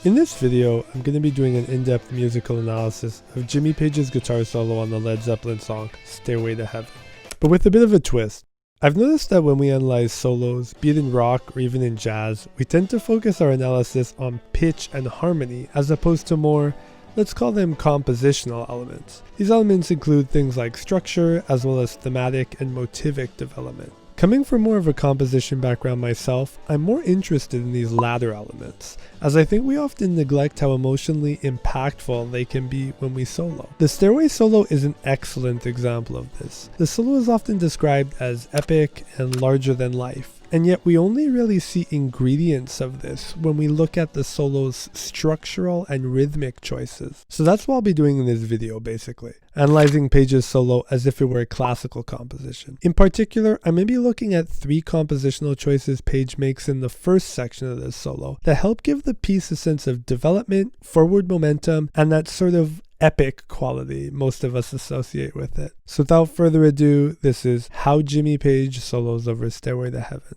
In this video, I'm going to be doing an in-depth musical analysis of Jimmy Page's guitar solo on the Led Zeppelin song, Stairway to Heaven, but with a bit of a twist. I've noticed that when we analyze solos, be it in rock or even in jazz, we tend to focus our analysis on pitch and harmony as opposed to more, let's call them compositional elements. These elements include things like structure as well as thematic and motivic development. Coming from more of a composition background myself, I'm more interested in these latter elements, as I think we often neglect how emotionally impactful they can be when we solo. The Stairway solo is an excellent example of this. The solo is often described as epic and larger than life, and yet we only really see ingredients of this when we look at the solo's structural and rhythmic choices. So that's what I'll be doing in this video basically, analyzing Page's solo as if it were a classical composition. In particular, I'm going to be looking at 3 compositional choices Page makes in the first section of this solo that help give the piece a sense of development, forward momentum, and that sort of epic quality most of us associate with it. So without further ado, this is how Jimmy Page solos over Stairway to Heaven.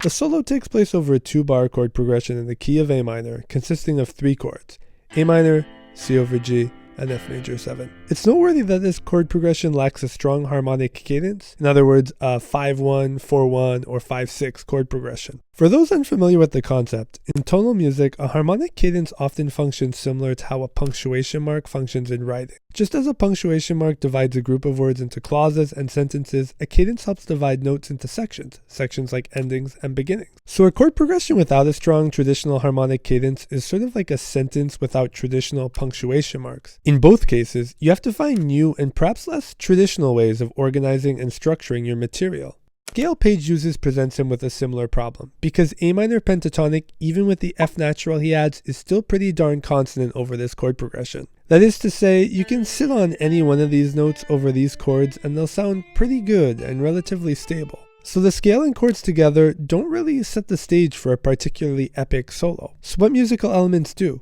The solo takes place over a 2-bar chord progression in the key of A minor, consisting of 3 chords: A minor, C over G, and F major 7. It's noteworthy that this chord progression lacks a strong harmonic cadence, in other words, a 5-1, 4-1, or 5-6 chord progression. For those unfamiliar with the concept, in tonal music, a harmonic cadence often functions similar to how a punctuation mark functions in writing. Just as a punctuation mark divides a group of words into clauses and sentences, a cadence helps divide notes into sections like endings and beginnings. So a chord progression without a strong traditional harmonic cadence is sort of like a sentence without traditional punctuation marks. In both cases, you have to find new and perhaps less traditional ways of organizing and structuring your material. The scale Page uses presents him with a similar problem, because A minor pentatonic, even with the F natural he adds, is still pretty darn consonant over this chord progression. That is to say, you can sit on any one of these notes over these chords and they'll sound pretty good and relatively stable. So the scale and chords together don't really set the stage for a particularly epic solo. So what musical elements do?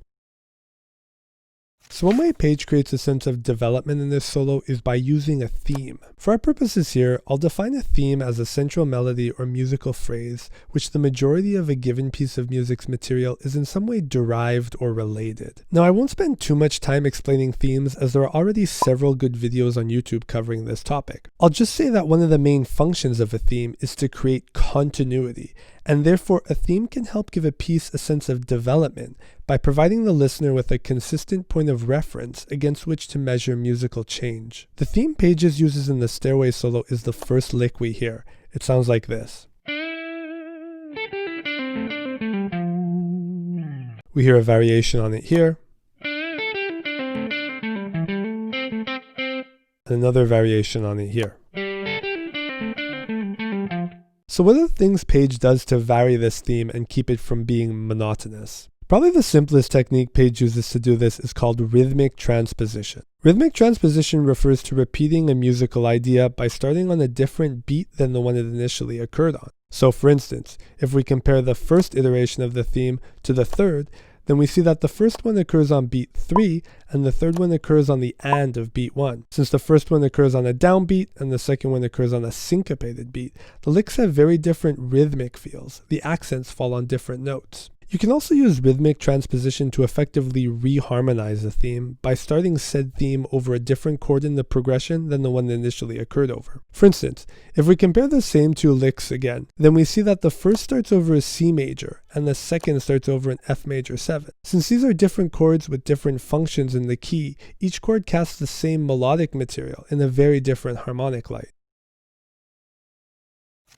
So one way Page creates a sense of development in this solo is by using a theme. For our purposes here, I'll define a theme as a central melody or musical phrase, which the majority of a given piece of music's material is in some way derived or related. Now I won't spend too much time explaining themes as there are already several good videos on YouTube covering this topic. I'll just say that one of the main functions of a theme is to create continuity, and therefore a theme can help give a piece a sense of development by providing the listener with a consistent point of reference against which to measure musical change. The theme Page uses in the Stairway solo is the first lick we hear. It sounds like this. We hear a variation on it here, and another variation on it here. So what are the things Page does to vary this theme and keep it from being monotonous? Probably the simplest technique Page uses to do this is called rhythmic transposition. Rhythmic transposition refers to repeating a musical idea by starting on a different beat than the one it initially occurred on. So for instance, if we compare the first iteration of the theme to the third, then we see that the first one occurs on beat 3 and the third one occurs on the and of beat 1. Since the first one occurs on a downbeat and the second one occurs on a syncopated beat, the licks have very different rhythmic feels. The accents fall on different notes. You can also use rhythmic transposition to effectively reharmonize a theme by starting said theme over a different chord in the progression than the one that initially occurred over. For instance, if we compare the same 2 licks again, then we see that the first starts over a C major and the second starts over an F major 7. Since these are different chords with different functions in the key, each chord casts the same melodic material in a very different harmonic light.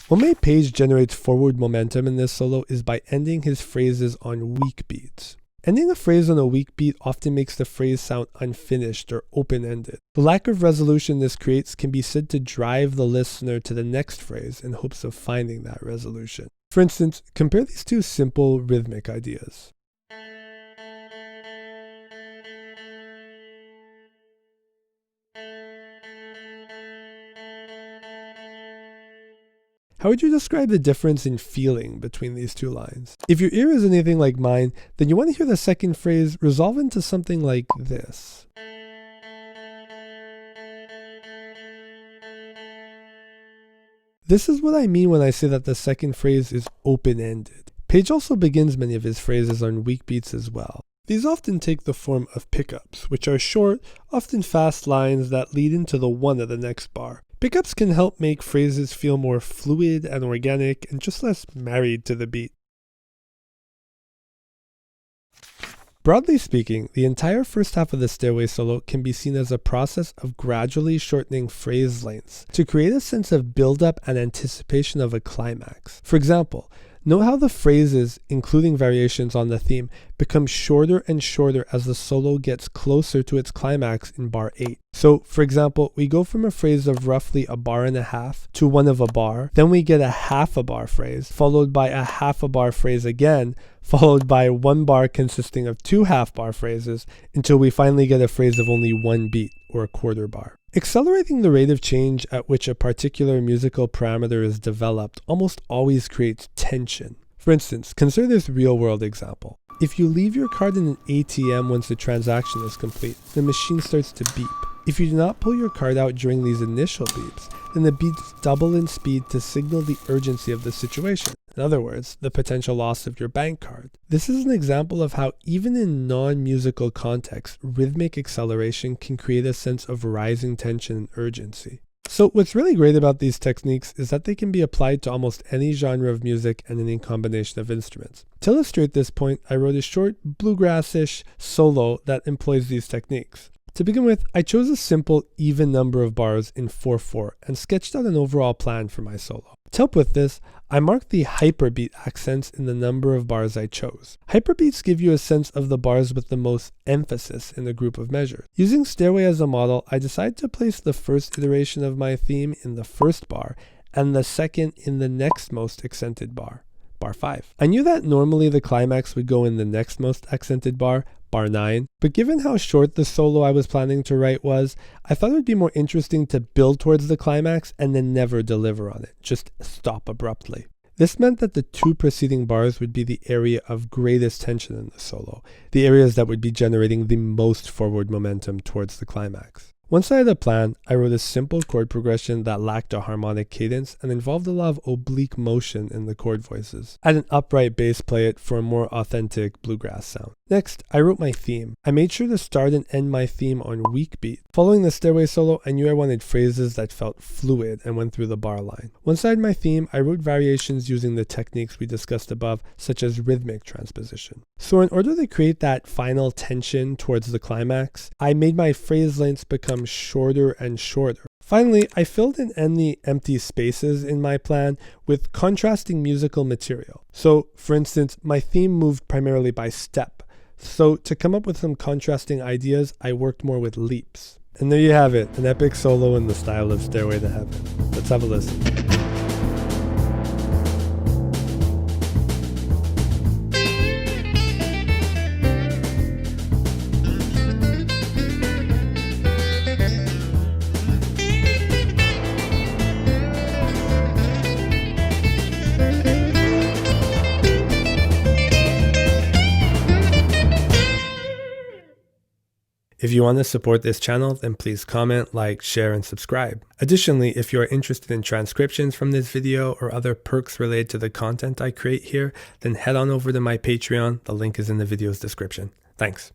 One way Page generates forward momentum in this solo is by ending his phrases on weak beats. Ending a phrase on a weak beat often makes the phrase sound unfinished or open-ended. The lack of resolution this creates can be said to drive the listener to the next phrase in hopes of finding that resolution. For instance, compare these 2 simple rhythmic ideas. How would you describe the difference in feeling between these 2 lines? If your ear is anything like mine, then you want to hear the second phrase resolve into something like this. This is what I mean when I say that the second phrase is open-ended. Page also begins many of his phrases on weak beats as well. These often take the form of pickups, which are short, often fast lines that lead into the one of the next bar. Pickups can help make phrases feel more fluid and organic and just less married to the beat. Broadly speaking, the entire first half of the Stairway solo can be seen as a process of gradually shortening phrase lengths to create a sense of build-up and anticipation of a climax. For example, note how the phrases, including variations on the theme, become shorter and shorter as the solo gets closer to its climax in bar 8. So, for example, we go from a phrase of roughly a bar and a half to one of a bar, then we get a half a bar phrase, followed by a half a bar phrase again, followed by one bar consisting of two half bar phrases, until we finally get a phrase of only one beat, or a quarter bar. Accelerating the rate of change at which a particular musical parameter is developed almost always creates tension. For instance, consider this real-world example. If you leave your card in an ATM once the transaction is complete, the machine starts to beep. If you do not pull your card out during these initial beeps, then the beats double in speed to signal the urgency of the situation. In other words, the potential loss of your bank card. This is an example of how even in non-musical contexts, rhythmic acceleration can create a sense of rising tension and urgency. So what's really great about these techniques is that they can be applied to almost any genre of music and any combination of instruments. To illustrate this point, I wrote a short bluegrass-ish solo that employs these techniques. To begin with, I chose a simple even number of bars in 4/4 and sketched out an overall plan for my solo. To help with this, I marked the hyperbeat accents in the number of bars I chose. Hyperbeats give you a sense of the bars with the most emphasis in the group of measures. Using Stairway as a model, I decided to place the first iteration of my theme in the first bar and the second in the next most accented bar, bar 5. I knew that normally the climax would go in the next most accented bar, bar 9, but given how short the solo I was planning to write was, I thought it would be more interesting to build towards the climax and then never deliver on it, just stop abruptly. This meant that the two preceding bars would be the area of greatest tension in the solo, the areas that would be generating the most forward momentum towards the climax. Once I had a plan, I wrote a simple chord progression that lacked a harmonic cadence and involved a lot of oblique motion in the chord voices. I had an upright bass play it for a more authentic bluegrass sound. Next, I wrote my theme. I made sure to start and end my theme on weak beat. Following the Stairway solo, I knew I wanted phrases that felt fluid and went through the bar line. Once I had my theme, I wrote variations using the techniques we discussed above, such as rhythmic transposition. So in order to create that final tension towards the climax, I made my phrase lengths become shorter and shorter. Finally, I filled in any empty spaces in my plan with contrasting musical material. So, for instance, my theme moved primarily by step. So to come up with some contrasting ideas, I worked more with leaps. And there you have it, an epic solo in the style of Stairway to Heaven. Let's have a listen. If you want to support this channel, then please comment, like, share, and subscribe. Additionally, if you are interested in transcriptions from this video or other perks related to the content I create here, then head on over to my Patreon. The link is in the video's description. Thanks.